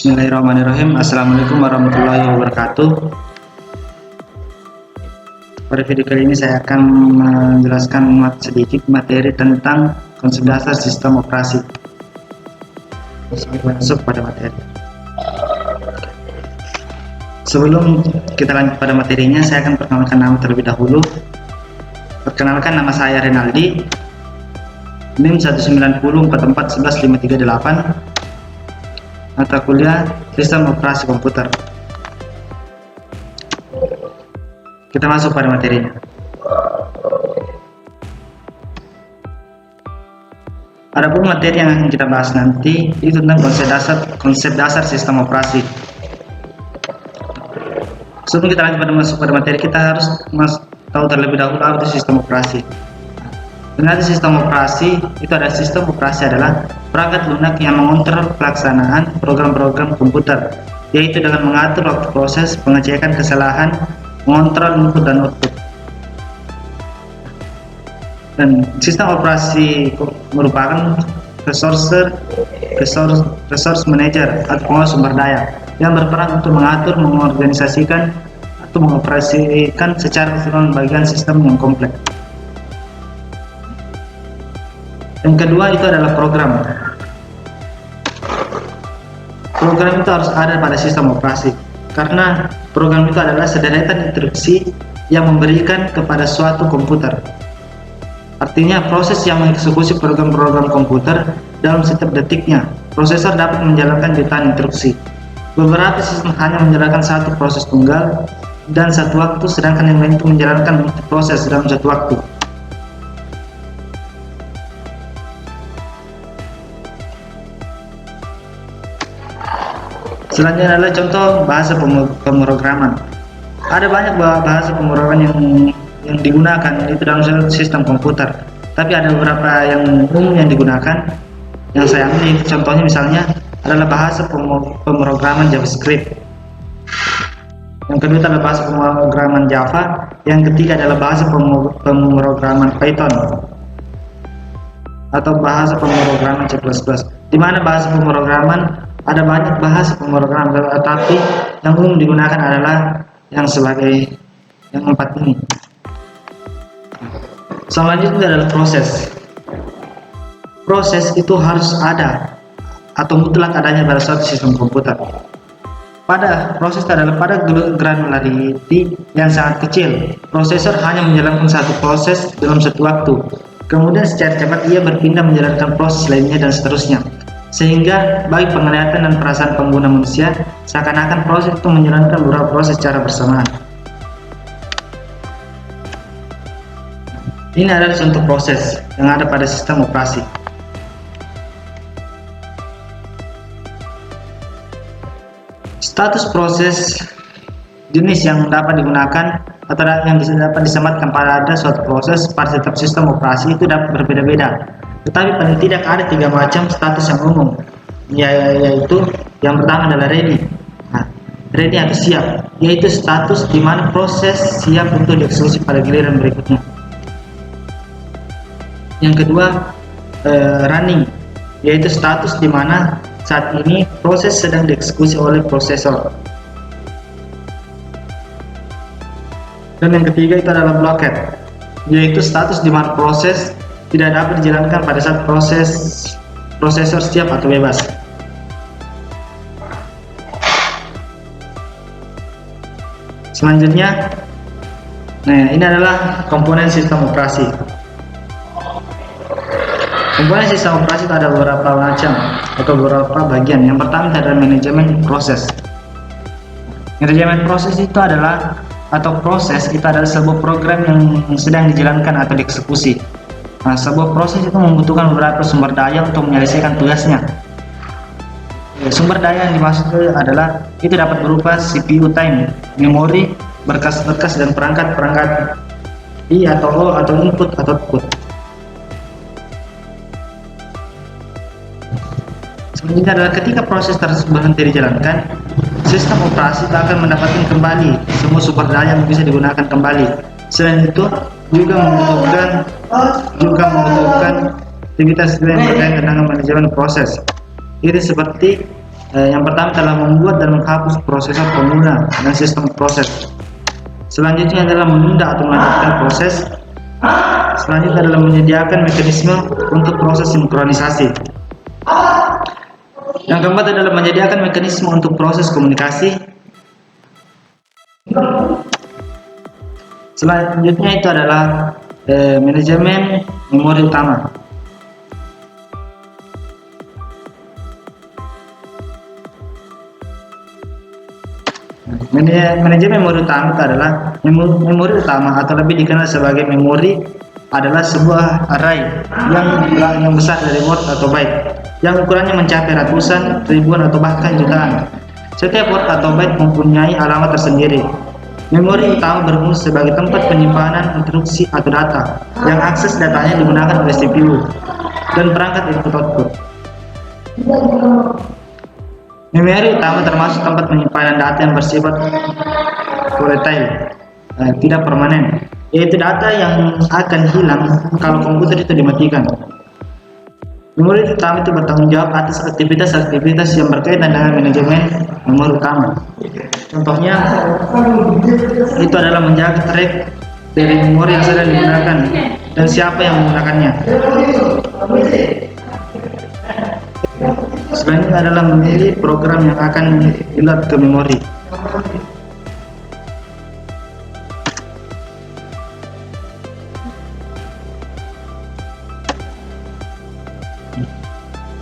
Bismillahirrahmanirrahim. Assalamualaikum warahmatullahi wabarakatuh. Pada video kali ini saya akan menjelaskan sedikit materi tentang konsep dasar sistem operasi. Masuk pada materi. Sebelum kita lanjut pada materinya, saya akan perkenalkan nama terlebih dahulu. Perkenalkan, nama saya Renaldi, NIM 19044115338, mata kuliah Sistem Operasi Komputer. Kita masuk pada materinya. Adapun materi yang akan kita bahas nanti itu tentang konsep dasar sistem operasi. Sebelum kita lanjut masuk pada materi, kita harus tahu terlebih dahulu apa itu sistem operasi. Sebenarnya sistem operasi itu adalah sistem operasi adalah perangkat lunak yang mengontrol pelaksanaan program-program komputer, yaitu dengan mengatur waktu proses, pengecekan kesalahan, mengontrol input dan output. Dan sistem operasi merupakan resource manager atau pengelola sumber daya yang berperan untuk mengatur, mengorganisasikan, atau mengoperasikan secara keseluruhan bagian sistem yang kompleks. Yang kedua itu adalah program. Program itu harus ada pada sistem operasi, karena program itu adalah sederetan instruksi yang memberikan kepada suatu komputer. Artinya proses yang mengeksekusi program-program komputer dalam setiap detiknya. Prosesor dapat menjalankan jutaan instruksi. Beberapa sistem hanya menjalankan satu proses tunggal dan satu waktu, sedangkan yang lain itu menjalankan proses dalam satu waktu. Selanjutnya adalah contoh bahasa pemrograman. Ada banyak bahasa pemrograman yang digunakan itu dalam sistem komputer, tapi ada beberapa yang umum yang digunakan. Yang saya ambil contohnya misalnya adalah bahasa pemrograman JavaScript. Yang kedua adalah bahasa pemrograman Java. Yang ketiga adalah bahasa pemrograman Python atau bahasa pemrograman C++. Di mana bahasa pemrograman ada banyak bahasa pemrograman, tetapi yang umum digunakan adalah yang sebagai yang empat ini. Selanjutnya adalah proses. Proses itu harus ada atau mutlak adanya pada suatu sistem komputer. Pada proses adalah pada granularity yang sangat kecil. Prosesor hanya menjalankan satu proses dalam satu waktu. Kemudian secara cepat ia berpindah menjalankan proses lainnya dan seterusnya. Sehingga bagi penglihatan dan perasaan pengguna manusia, seakan-akan proses itu menjalankan beberapa proses secara bersamaan. Ini adalah contoh proses yang ada pada sistem operasi. Status proses jenis yang dapat digunakan atau yang dapat disematkan pada suatu proses pada setiap sistem operasi itu dapat berbeda-beda. Tetapi paling tidak ada 3 macam status yang umum, yaitu yang pertama adalah ready. Ready atau siap, yaitu status di mana proses siap untuk dieksekusi pada giliran berikutnya. Yang kedua, running, yaitu status di mana saat ini proses sedang dieksekusi oleh prosesor. Dan yang ketiga itu adalah blocked, yaitu status di mana proses tidak dapat dijalankan pada saat prosesor siap atau bebas. Selanjutnya, ini adalah komponen sistem operasi. Komponen sistem operasi itu ada beberapa macam atau beberapa bagian. Yang pertama adalah manajemen proses. Manajemen proses itu adalah sebuah program yang sedang dijalankan atau dieksekusi. Sebuah proses itu membutuhkan beberapa sumber daya untuk menyelesaikan tugasnya. Sumber daya yang dimaksud adalah itu dapat berupa CPU time, memori, berkas-berkas, dan perangkat-perangkat I atau O atau input atau output. Selanjutnya adalah ketika proses tersebut berhenti dijalankan, sistem operasi akan mendapatkan kembali semua sumber daya yang bisa digunakan kembali. Selain itu juga membutuhkan aktivitas yang berkaitan dengan manajemen proses. Ini seperti Yang pertama adalah membuat dan menghapus prosesor pengguna dan sistem proses. Selanjutnya adalah menunda atau melanjutkan proses. Selanjutnya adalah menyediakan mekanisme untuk proses sinkronisasi. Yang keempat adalah menyediakan mekanisme untuk proses komunikasi. Selanjutnya itu adalah manajemen memori utama. Manajemen memori utama itu adalah memori utama atau lebih dikenal sebagai memori adalah sebuah array yang besar dari word atau byte yang ukurannya mencapai ratusan, ribuan atau bahkan jutaan. Setiap word atau byte mempunyai alamat tersendiri. Memori utama berfungsi sebagai tempat penyimpanan instruksi atau data yang akses datanya digunakan oleh CPU dan perangkat input-output. Memori utama termasuk tempat penyimpanan data yang bersifat volatile, tidak permanen, yaitu data yang akan hilang kalau komputer itu dimatikan. Memori utama itu bertanggung jawab atas aktivitas-aktivitas yang berkaitan dengan manajemen memori utama. Contohnya itu adalah menjaga track dari memori yang sedang digunakan dan siapa yang menggunakannya. Selanjutnya adalah memilih program yang akan di-load ke memori.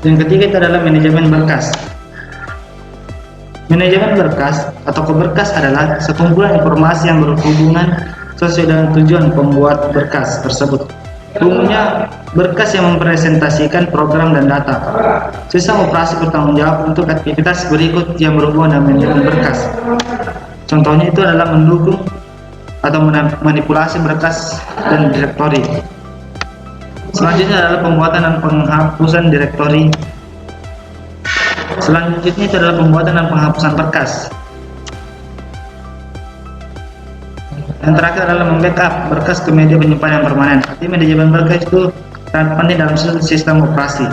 Yang ketiga itu adalah manajemen berkas. Manajemen berkas atau berkas adalah sekumpulan informasi yang berhubungan sesuai dengan tujuan pembuat berkas tersebut. Umumnya berkas yang mempresentasikan program dan data. Sistem operasi bertanggung jawab untuk aktivitas berikut yang berhubungan dengan manajemen berkas. Contohnya itu adalah mendukung atau manipulasi berkas dan direktori. Selanjutnya adalah pembuatan dan penghapusan direktori. Selanjutnya itu adalah pembuatan dan penghapusan berkas. Yang terakhir adalah membackup berkas ke media penyimpanan yang permanen. Artinya manajemen berkas itu sangat penting dalam sistem operasi.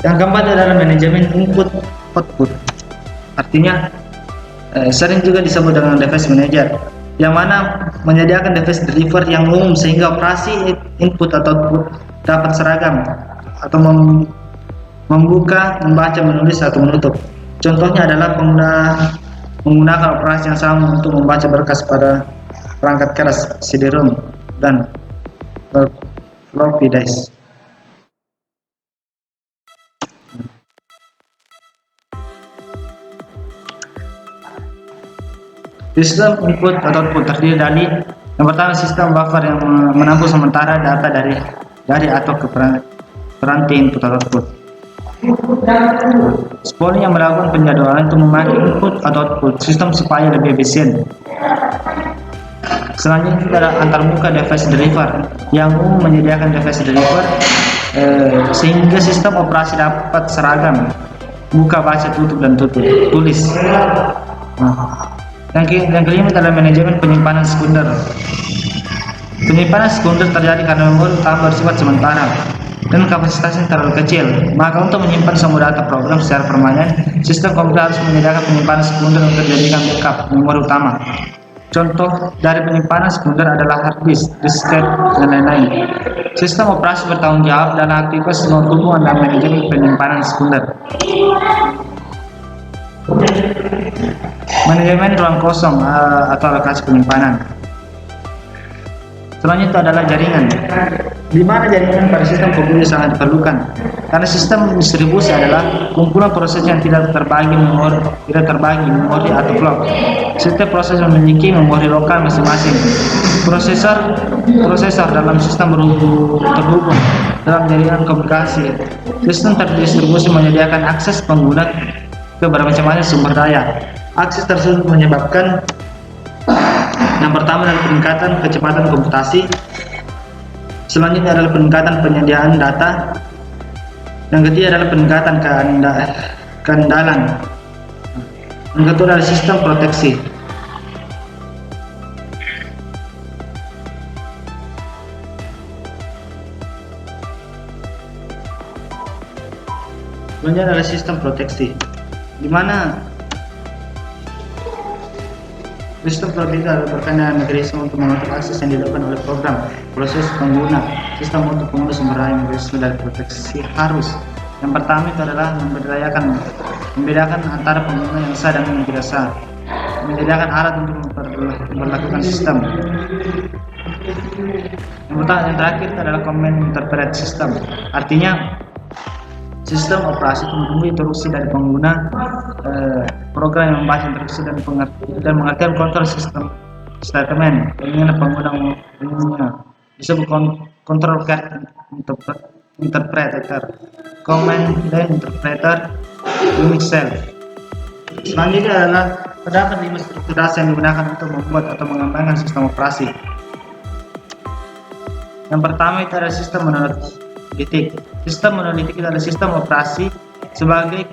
Yang keempat adalah manajemen input output. Artinya sering juga disebut dengan device manager, yang mana menyediakan device driver yang umum sehingga operasi input atau output dapat seragam atau membuka, membaca, menulis, atau menutup. Contohnya adalah menggunakan operasi yang sama untuk membaca berkas pada perangkat keras CD-ROM dan floppy disk. Sistem input atau output terdiri dari yang pertama sistem buffer yang menampung sementara data dari atau ke peranti input atau output. Spooling yang melakukan penjadwalan untuk memakai input atau output sistem supaya lebih efisien. Selanjutnya adalah antarmuka device driver yang umum menyediakan device driver sehingga sistem operasi dapat seragam buka, baca, tutup, dan tulis. Yang kelima adalah manajemen penyimpanan sekunder. Penyimpanan sekunder terjadi karena memori utama bersifat sementara dan kapasitasnya terlalu kecil. Maka untuk menyimpan semua data program secara permanen, sistem komputer harus menyediakan penyimpanan sekunder untuk dijadikan backup memori utama. Contoh dari penyimpanan sekunder adalah hard disk, disket, dan lain-lain. Sistem operasi bertanggung jawab dalam aktivitas berhubungan dengan manajemen penyimpanan sekunder. Manajemen ruang kosong atau alokasi penyimpanan. Selanjutnya adalah jaringan, di mana jaringan pada sistem komputer sangat diperlukan karena sistem distribusi adalah kumpulan proses yang tidak terbagi memori atau blok. Setiap proses memiliki memori lokal masing-masing. Prosesor dalam sistem terhubung dalam jaringan komunikasi. Sistem terdistribusi menyediakan akses pengguna ke bermacam-macam sumber daya. Akses tersebut menyebabkan yang pertama adalah peningkatan kecepatan komputasi. Selanjutnya adalah peningkatan penyediaan data. Yang ketiga adalah peningkatan keandalan. Yang kedua adalah sistem proteksi. Selanjutnya adalah sistem proteksi, di mana sistem proteksi adalah berkaitan dengan mekanisme untuk mengatur akses yang dilakukan oleh program, proses pengguna, sistem untuk pengurus sumber daya, mekanisme dari proteksi harus. Yang pertama itu adalah membedakan antara pengguna yang sah dan yang tidak sah, menyediakan alat untuk memperlakukan sistem. Yang terakhir itu adalah command interpret system, artinya sistem operasi itu menunggu instruksi dari pengguna program yang membaca instruksi dan mengerti kontrol sistem statement dengan pengguna umumnya disebut control card interpreter, command dan interpreter Unix cell. Selanjutnya adalah terdapat 5 struktur dasar yang digunakan untuk membuat atau mengembangkan sistem operasi. Yang pertama itu adalah sistem monolitik. Sistem monolitik adalah sistem operasi sebagai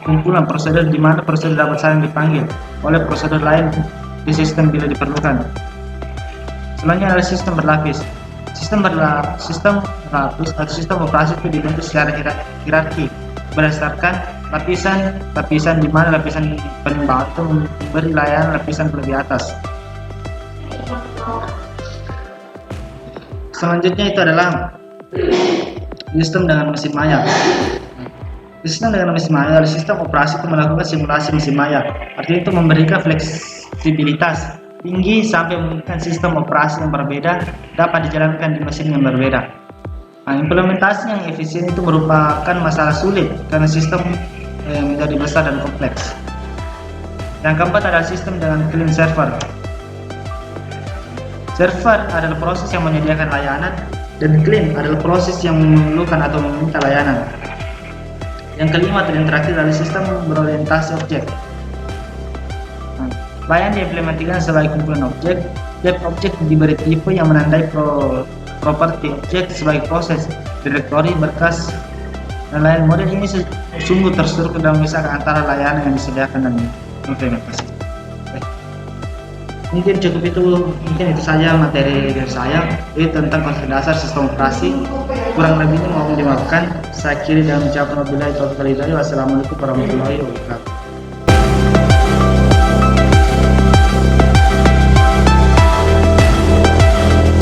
kumpulan prosedur di mana prosedur dapat saling dipanggil oleh prosedur lain di sistem bila diperlukan. Selanjutnya adalah sistem berlapis. Sistem berlapis atau sistem operasi itu dibentuk secara hierarki berdasarkan lapisan di mana lapisan paling bawah itu memberi layanan lapisan lebih atas. Selanjutnya itu adalah sistem dengan mesin maya. Sistem dengan mesin maya adalah sistem operasi untuk melakukan simulasi mesin maya. Artinya itu memberikan fleksibilitas tinggi sampai memungkinkan sistem operasi yang berbeda dapat dijalankan di mesin yang berbeda. Implementasi yang efisien itu merupakan masalah sulit karena sistem menjadi besar dan kompleks. Yang keempat adalah sistem dengan client server. Server adalah proses yang menyediakan layanan dan client adalah proses yang memerlukan atau meminta layanan. Yang kelima dan yang terakhir adalah sistem berorientasi objek. Layanan diimplementasikan sebagai kumpulan objek. Tiap objek diberi tipe yang menandai properti objek sebagai proses, direktori, berkas, dan lain. Model ini sungguh terstruktur dalam misalkan antara layanan yang disediakan dan implementasi. Mungkin itu saja materi dari saya tentang konsep dasar sistem operasi. Kurang lebihnya mohon dimaafkan. Saya akhiri dengan mengucapkan wabillahi taufiq wal hidayah. Wassalamualaikum warahmatullahi wabarakatuh.